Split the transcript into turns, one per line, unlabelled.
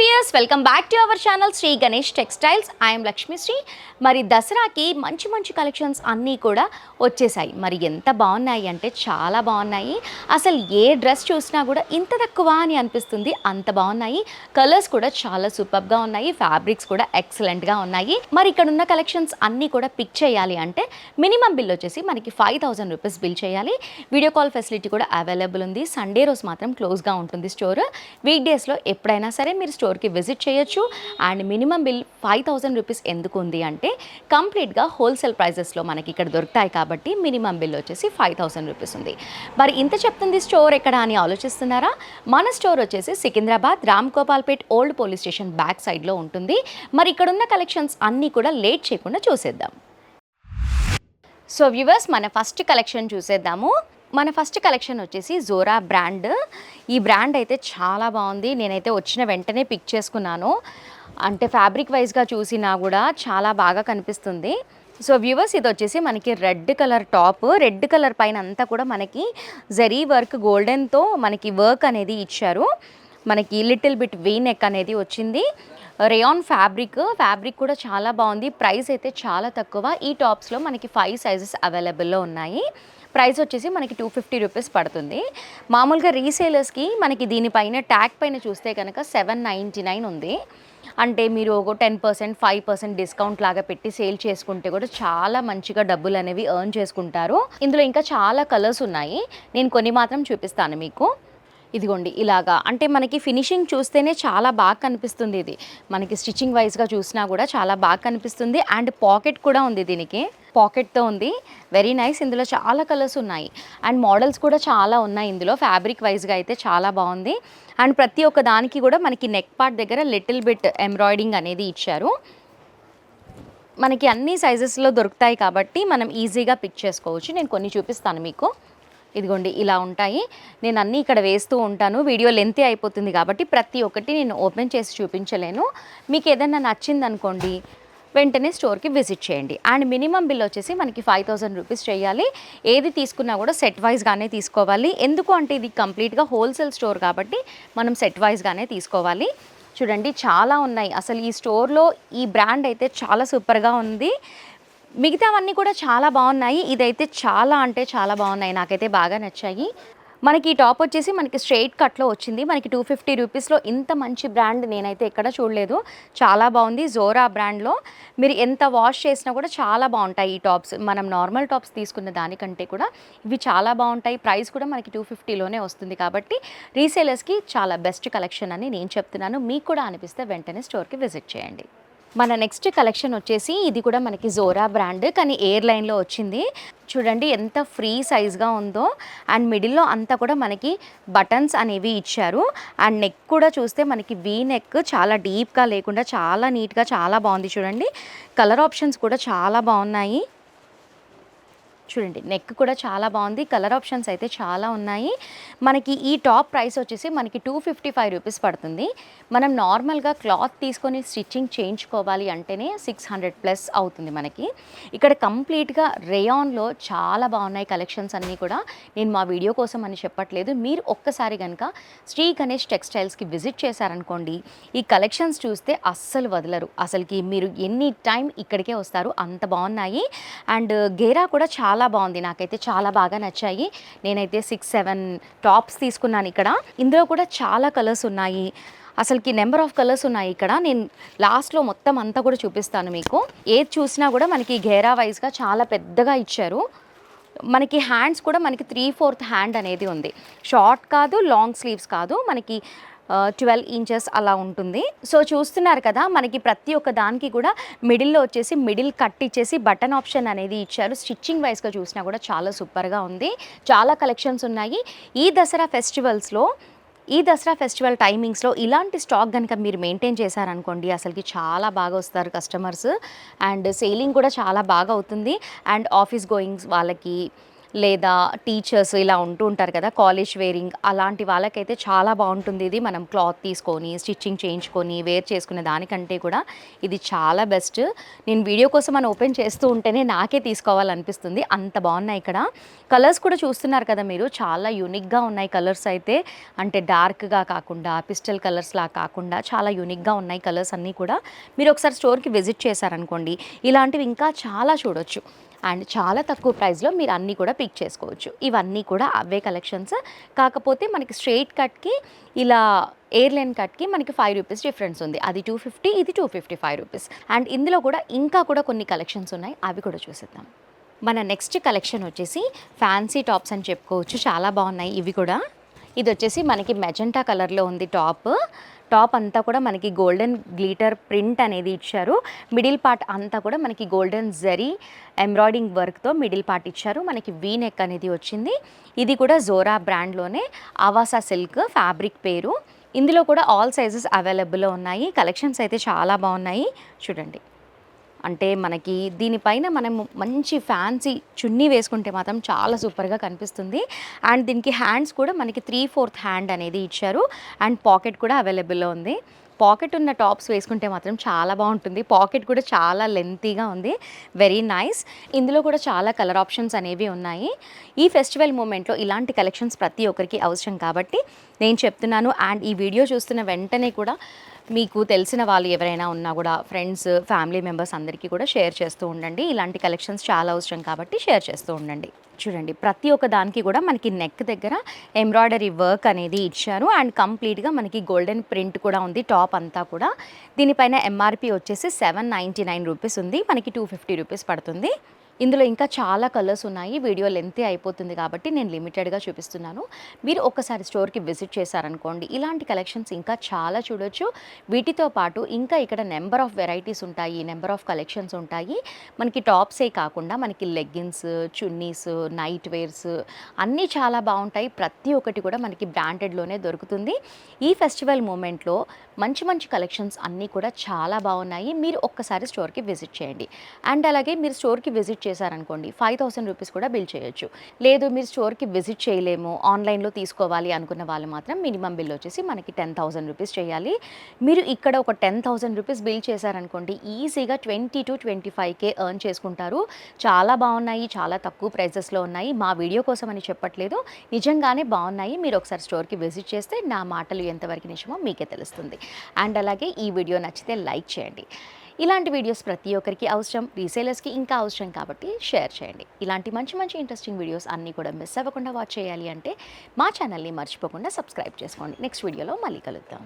Viewers welcome back to our channel Sri Ganesh textiles. I'm Lakshmi Sri. మరి దసరాకి మంచి మంచి కలెక్షన్స్ అన్నీ కూడా వచ్చేసాయి. మరి ఎంత బాగున్నాయి అంటే చాలా బాగున్నాయి. అసలు ఏ డ్రెస్ చూసినా కూడా ఇంత తక్కువ అని అనిపిస్తుంది, అంత బాగున్నాయి. కలర్స్ కూడా చాలా సూపర్గా ఉన్నాయి, ఫ్యాబ్రిక్స్ కూడా ఎక్సలెంట్గా ఉన్నాయి. మరి ఇక్కడ ఉన్న కలెక్షన్స్ అన్నీ కూడా పిక్ చేయాలి అంటే మినిమం బిల్ వచ్చేసి మనకి 5000 రూపీస్ బిల్ చేయాలి. వీడియో కాల్ ఫెసిలిటీ కూడా అవైలబుల్ ఉంది. సండే రోజు మాత్రం క్లోజ్గా ఉంటుంది స్టోర్. వీక్ డేస్లో ఎప్పుడైనా సరే మీరు స్టోర్కి విజిట్ చేయొచ్చు. అండ్ మినిమం బిల్ 5000 రూపీస్ ఎందుకు ఉంది అంటే కంప్లీట్గా హోల్సేల్ ప్రైజెస్లో మనకి ఇక్కడ దొరుకుతాయి కాబట్టి మినిమం బిల్ వచ్చేసి 5000 రూపీస్ ఉంది. మరి ఇంత చెప్తుంది స్టోర్ ఎక్కడ అని ఆలోచిస్తున్నారా? మన స్టోర్ వచ్చేసి Secunderabad Ram Gopalpet old police station back సైడ్లో ఉంటుంది. మరి ఇక్కడ ఉన్న కలెక్షన్స్ అన్నీ కూడా లేట్ చేయకుండా చూసేద్దాం. సో వ్యూవర్స్, మన ఫస్ట్ కలెక్షన్ చూసేద్దాము. మన ఫస్ట్ కలెక్షన్ వచ్చేసి జోరా బ్రాండ్. ఈ బ్రాండ్ అయితే చాలా బాగుంది. నేనైతే వచ్చిన వెంటనే పిక్ చేసుకున్నాను. అంటే ఫ్యాబ్రిక్ వైజ్గా చూసినా కూడా చాలా బాగా కనిపిస్తుంది. సో వ్యూవర్స్, ఇది వచ్చేసి మనకి red colour top. Red colour పైన అంతా కూడా మనకి జరీ వర్క్ గోల్డెన్తో మనకి వర్క్ అనేది ఇచ్చారు. మనకి లిటిల్ బిట్ వీ నెక్ అనేది వచ్చింది. రేయాన్ ఫ్యాబ్రిక్ కూడా చాలా బాగుంది. ప్రైస్ అయితే చాలా తక్కువ. ఈ టాప్స్లో మనకి 5 సైజెస్ అవైలబుల్లో ఉన్నాయి. ప్రైస్ వచ్చేసి మనకి 250 రూపీస్ పడుతుంది. మామూలుగా రీసేలర్స్కి మనకి దీనిపైన ట్యాగ్ పైన చూస్తే కనుక 799 ఉంది. అంటే మీరు ఒక 10%, 5% డిస్కౌంట్ లాగా పెట్టి సేల్ చేసుకుంటే కూడా చాలా మంచిగా డబ్బులు అనేవి ఎర్న్ చేసుకుంటారు. ఇందులో ఇంకా చాలా కలర్స్ ఉన్నాయి. నేను కొన్ని మాత్రం చూపిస్తాను మీకు. ఇదిగోండి ఇలాగా, అంటే మనకి ఫినిషింగ్ చూస్తేనే చాలా బాగా కనిపిస్తుంది. ఇది మనకి స్టిచ్చింగ్ వైజ్గా చూసినా కూడా చాలా బాగా కనిపిస్తుంది. అండ్ పాకెట్ కూడా ఉంది, దీనికి పాకెట్తో ఉంది. Very nice. ఇందులో చాలా కలర్స్ ఉన్నాయి అండ్ మోడల్స్ కూడా చాలా ఉన్నాయి. ఇందులో ఫ్యాబ్రిక్ వైజ్గా అయితే చాలా బాగుంది. అండ్ ప్రతి ఒక్క దానికి కూడా మనకి నెక్ పార్ట్ దగ్గర లిటిల్ బిట్ ఎంబ్రాయిడింగ్ అనేది ఇచ్చారు. మనకి అన్ని సైజెస్లో దొరుకుతాయి కాబట్టి మనం ఈజీగా పిక్ చేసుకోవచ్చు. నేను కొన్ని చూపిస్తాను మీకు. ఇదిగోండి ఇలా ఉంటాయి. నేను అన్నీ ఇక్కడ వేస్తూ ఉంటాను. వీడియో లెంతీ అయిపోతుంది కాబట్టి ప్రతి ఒక్కటి నేను ఓపెన్ చేసి చూపించలేను. మీకు ఏదైనా నచ్చింది అనుకోండి, వెంటనే స్టోర్కి విజిట్ చేయండి. అండ్ మినిమం బిల్ వచ్చేసి మనకి 5000 రూపీస్ చేయాలి. ఏది తీసుకున్నా కూడా సెట్ వైజ్గానే తీసుకోవాలి. ఎందుకు అంటే ఇది కంప్లీట్గా హోల్సేల్ స్టోర్ కాబట్టి మనం సెట్ వైజ్గానే తీసుకోవాలి. చూడండి చాలా ఉన్నాయి. అసలు ఈ స్టోర్లో ఈ బ్రాండ్ అయితే చాలా సూపర్గా ఉంది. మిగతావన్నీ కూడా చాలా బాగున్నాయి. ఇదైతే చాలా అంటే చాలా బాగున్నాయి, నాకైతే బాగా నచ్చాయి. మనకి ఈ టాప్ వచ్చేసి మనకి స్ట్రైట్ కట్లో వచ్చింది. మనకి 250 రూపీస్లో ఇంత మంచి బ్రాండ్ నేనైతే ఎక్కడ చూడలేదు. చాలా బాగుంది. జోరా బ్రాండ్లో మీరు ఎంత వాష్ చేసినా కూడా చాలా బాగుంటాయి ఈ టాప్స్. మనం నార్మల్ టాప్స్ తీసుకున్న దానికంటే కూడా ఇవి చాలా బాగుంటాయి. ప్రైస్ కూడా మనకి 250లోనే వస్తుంది కాబట్టి రీసేలర్స్కి చాలా బెస్ట్ కలెక్షన్ అని నేను చెప్తున్నాను. మీకు కూడా అనిపిస్తే వెంటనే స్టోర్కి విజిట్ చేయండి. మన నెక్స్ట్ కలెక్షన్ వచ్చేసి ఇది కూడా మనకి జోరా బ్రాండ్, కానీ ఎయిర్ లైన్లో వచ్చింది. చూడండి ఎంత ఫ్రీ సైజ్గా ఉందో. అండ్ మిడిల్లో అంతా కూడా మనకి బటన్స్ అనేవి ఇచ్చారు. అండ్ నెక్ కూడా చూస్తే మనకి వీ నెక్ చాలా డీప్గా లేకుండా చాలా నీట్గా చాలా బాగుంది. చూడండి కలర్ ఆప్షన్స్ కూడా చాలా బాగున్నాయి. చూడండి నెక్ కూడా చాలా బాగుంది. కలర్ ఆప్షన్స్ అయితే చాలా ఉన్నాయి. మనకి ఈ టాప్ ప్రైస్ వచ్చేసి మనకి 255 రూపీస్ పడుతుంది. మనం నార్మల్గా క్లాత్ తీసుకొని స్టిచ్చింగ్ చేయించుకోవాలి అంటేనే 600+ అవుతుంది మనకి. ఇక్కడ కంప్లీట్గా రేయాన్లో చాలా బాగున్నాయి కలెక్షన్స్ అన్నీ కూడా. నేను మా వీడియో కోసం అని చెప్పట్లేదు. మీరు ఒక్కసారి కనుక శ్రీ గణేష్ టెక్స్టైల్స్కి విజిట్ చేశారనుకోండి, ఈ కలెక్షన్స్ చూస్తే అస్సలు వదలరు. అసలుకి మీరు ఎనీ టైం ఇక్కడికే వస్తారు, అంత బాగున్నాయి. అండ్ గేరా కూడా చాలా బాగుంది. నాకైతే చాలా బాగా నచ్చాయి. నేనైతే 6-7 టాప్స్ తీసుకున్నాను ఇక్కడ. ఇందులో కూడా చాలా కలర్స్ ఉన్నాయి. అసలుకి నెంబర్ ఆఫ్ కలర్స్ ఉన్నాయి ఇక్కడ. నేను లాస్ట్లో మొత్తం అంతా కూడా చూపిస్తాను మీకు. ఏది చూసినా కూడా మనకి గేరా వైజ్గా చాలా పెద్దగా ఇచ్చారు. మనకి హ్యాండ్స్ కూడా మనకి 3/4 హ్యాండ్ అనేది ఉంది. షార్ట్ కాదు, లాంగ్ స్లీవ్స్ కాదు, మనకి 12 ఇంచెస్ అలా ఉంటుంది. సో చూస్తున్నారు కదా, మనకి ప్రతి ఒక్క దానికి కూడా మిడిల్లో వచ్చేసి మిడిల్ కట్ ఇచ్చేసి బటన్ ఆప్షన్ అనేది ఇచ్చారు. స్టిచ్చింగ్ వైజ్గా చూసినా కూడా చాలా సూపర్గా ఉంది. చాలా కలెక్షన్స్ ఉన్నాయి. ఈ దసరా ఫెస్టివల్ టైమింగ్స్లో ఇలాంటి స్టాక్ కనుక మీరు మెయింటైన్ చేశారనుకోండి, అసలుకి చాలా బాగా వస్తారు కస్టమర్స్. అండ్ సేలింగ్ కూడా చాలా బాగా అవుతుంది. అండ్ ఆఫీస్ గోయింగ్స్ వాళ్ళకి, లేదా టీచర్స్ ఇలా ఉంటూ ఉంటారు కదా, కాలేజ్ వేరింగ్ అలాంటి వాళ్ళకైతే చాలా బాగుంటుంది ఇది. మనం క్లాత్ తీసుకొని స్టిచ్చింగ్ చేయించుకొని వేర్ చేసుకునే దానికంటే కూడా ఇది చాలా బెస్ట్. నేను వీడియో కోసం అని ఓపెన్ చేస్తూ ఉంటేనే నాకే తీసుకోవాలనిపిస్తుంది, అంత బాగున్నాయి. ఇక్కడ కలర్స్ కూడా చూస్తున్నారు కదా మీరు, చాలా యూనిక్గా ఉన్నాయి కలర్స్ అయితే. అంటే డార్క్గా కాకుండా పిస్టల్ కలర్స్లా కాకుండా చాలా యూనిక్గా ఉన్నాయి కలర్స్ అన్నీ కూడా. మీరు ఒకసారి స్టోర్కి విజిట్ చేశారనుకోండి ఇలాంటివి ఇంకా చాలా చూడొచ్చు. అండ్ చాలా తక్కువ ప్రైస్లో మీరు అన్నీ కూడా పిక్ చేసుకోవచ్చు. ఇవన్నీ కూడా అవే కలెక్షన్స్, కాకపోతే మనకి స్ట్రెయిట్ కట్కి ఇలా ఎయిర్లైన్ కట్కి మనకి 5 రూపీస్ డిఫరెన్స్ ఉంది. అది 250, ఇది 255 రూపీస్. అండ్ ఇందులో కూడా ఇంకా కూడా కొన్ని కలెక్షన్స్ ఉన్నాయి, అవి కూడా చూసేద్దాం. మన నెక్స్ట్ కలెక్షన్ వచ్చేసి ఫ్యాన్సీ టాప్స్ అని చెప్పుకోవచ్చు, చాలా బాగున్నాయి ఇవి కూడా. ఇది వచ్చేసి మనకి మెజెంటా కలర్లో ఉంది టాప్ అంతా కూడా మనకి గోల్డెన్ గ్లిటర్ ప్రింట్ అనేది ఇచ్చారు. మిడిల్ పార్ట్ అంతా కూడా మనకి గోల్డెన్ జరీ ఎంబ్రాయిడింగ్ వర్క్తో మిడిల్ పార్ట్ ఇచ్చారు. మనకి వీ నెక్ అనేది వచ్చింది. ఇది కూడా జోరా బ్రాండ్లోనే ఆవాసా సిల్క్ ఫ్యాబ్రిక్ పేరు. ఇందులో కూడా ఆల్ సైజెస్ అవైలబుల్లో ఉన్నాయి. కలెక్షన్స్ అయితే చాలా బాగున్నాయి చూడండి. అంటే మనకి దీనిపైన మనం మంచి ఫ్యాన్సీ చున్నీ వేసుకుంటే మాత్రం చాలా సూపర్గా కనిపిస్తుంది. అండ్ దీనికి హ్యాండ్స్ కూడా మనకి 3/4 హ్యాండ్ అనేది ఇచ్చారు. అండ్ పాకెట్ కూడా అవైలబుల్లో ఉంది. పాకెట్ ఉన్న టాప్స్ వేసుకుంటే మాత్రం చాలా బాగుంటుంది. పాకెట్ కూడా చాలా లెంతీగా ఉంది, వెరీ నైస్. ఇందులో కూడా చాలా కలర్ ఆప్షన్స్ అనేవి ఉన్నాయి. ఈ ఫెస్టివల్ మూమెంట్లో ఇలాంటి కలెక్షన్స్ ప్రతి ఒక్కరికి అవసరం కాబట్టి నేను చెప్తున్నాను. అండ్ ఈ వీడియో చూస్తున్న వెంటనే కూడా మీకు తెలిసిన వాళ్ళు ఎవరైనా ఉన్నా కూడా ఫ్రెండ్స్, ఫ్యామిలీ మెంబర్స్ అందరికీ కూడా షేర్ చేస్తూ ఉండండి. ఇలాంటి కలెక్షన్స్ చాలా అవసరం కాబట్టి షేర్ చేస్తూ ఉండండి. చూడండి, ప్రతి ఒక్క దానికి కూడా మనకి నెక్ దగ్గర ఎంబ్రాయిడరీ వర్క్ అనేది ఇచ్చారు. అండ్ కంప్లీట్గా మనకి గోల్డెన్ ప్రింట్ కూడా ఉంది టాప్ అంతా కూడా. దీనిపైన ఎంఆర్పి వచ్చేసి 799 రూపీస్ ఉంది, మనకి 250 రూపీస్ పడుతుంది. ఇందులో ఇంకా చాలా కలర్స్ ఉన్నాయి. వీడియో లెంతీ అయిపోతుంది కాబట్టి నేను లిమిటెడ్గా చూపిస్తున్నాను. మీరు ఒక్కసారి స్టోర్కి విజిట్ చేశారనుకోండి ఇలాంటి కలెక్షన్స్ ఇంకా చాలా చూడొచ్చు. వీటితో పాటు ఇంకా ఇక్కడ నెంబర్ ఆఫ్ వెరైటీస్ ఉంటాయి, నెంబర్ ఆఫ్ కలెక్షన్స్ ఉంటాయి. మనకి టాప్సే కాకుండా మనకి లెగ్గిన్స్, చున్నీస్, నైట్ వేర్స్ అన్నీ చాలా బాగుంటాయి. ప్రతి ఒక్కటి కూడా మనకి బ్రాండెడ్లోనే దొరుకుతుంది. ఈ ఫెస్టివల్ మూమెంట్లో మంచి మంచి కలెక్షన్స్ అన్నీ కూడా చాలా బాగున్నాయి. మీరు ఒక్కసారి స్టోర్కి విజిట్ చేయండి. అండ్ అలాగే మీరు స్టోర్కి విజిట్ చేశారనుకోండి 5000 రూపీస్ కూడా బిల్ చేయొచ్చు. లేదు మీరు స్టోర్కి విజిట్ చేయలేము, ఆన్లైన్లో తీసుకోవాలి అనుకున్న వాళ్ళు మాత్రం మినిమం బిల్ వచ్చేసి మనకి 10,000 రూపీస్ చేయాలి. మీరు ఇక్కడ ఒక 10,000 రూపీస్ బిల్ చేశారనుకోండి ఈజీగా 20 to 25K ఎర్న్ చేసుకుంటారు. చాలా బాగున్నాయి, చాలా తక్కువ ప్రైజెస్లో ఉన్నాయి. మా వీడియో కోసం అని చెప్పట్లేదు, నిజంగానే బాగున్నాయి. మీరు ఒకసారి స్టోర్కి విజిట్ చేస్తే నా మాటలు ఎంతవరకు నిజమో మీకే తెలుస్తుంది. అండ్ అలాగే ఈ వీడియో నచ్చితే లైక్ చేయండి. ఇలాంటి వీడియోస్ ప్రతి ఒక్కరికి అవసరం, రీసేలర్స్కి ఇంకా అవసరం కాబట్టి షేర్ చేయండి. ఇలాంటి మంచి మంచి ఇంట్రెస్టింగ్ వీడియోస్ అన్నీ కూడా మిస్ అవ్వకుండా వాచ్ చేయాలి అంటే మా ఛానల్ని మర్చిపోకుండా సబ్స్క్రైబ్ చేసుకోండి. నెక్స్ట్ వీడియోలో మళ్ళీ కలుద్దాం.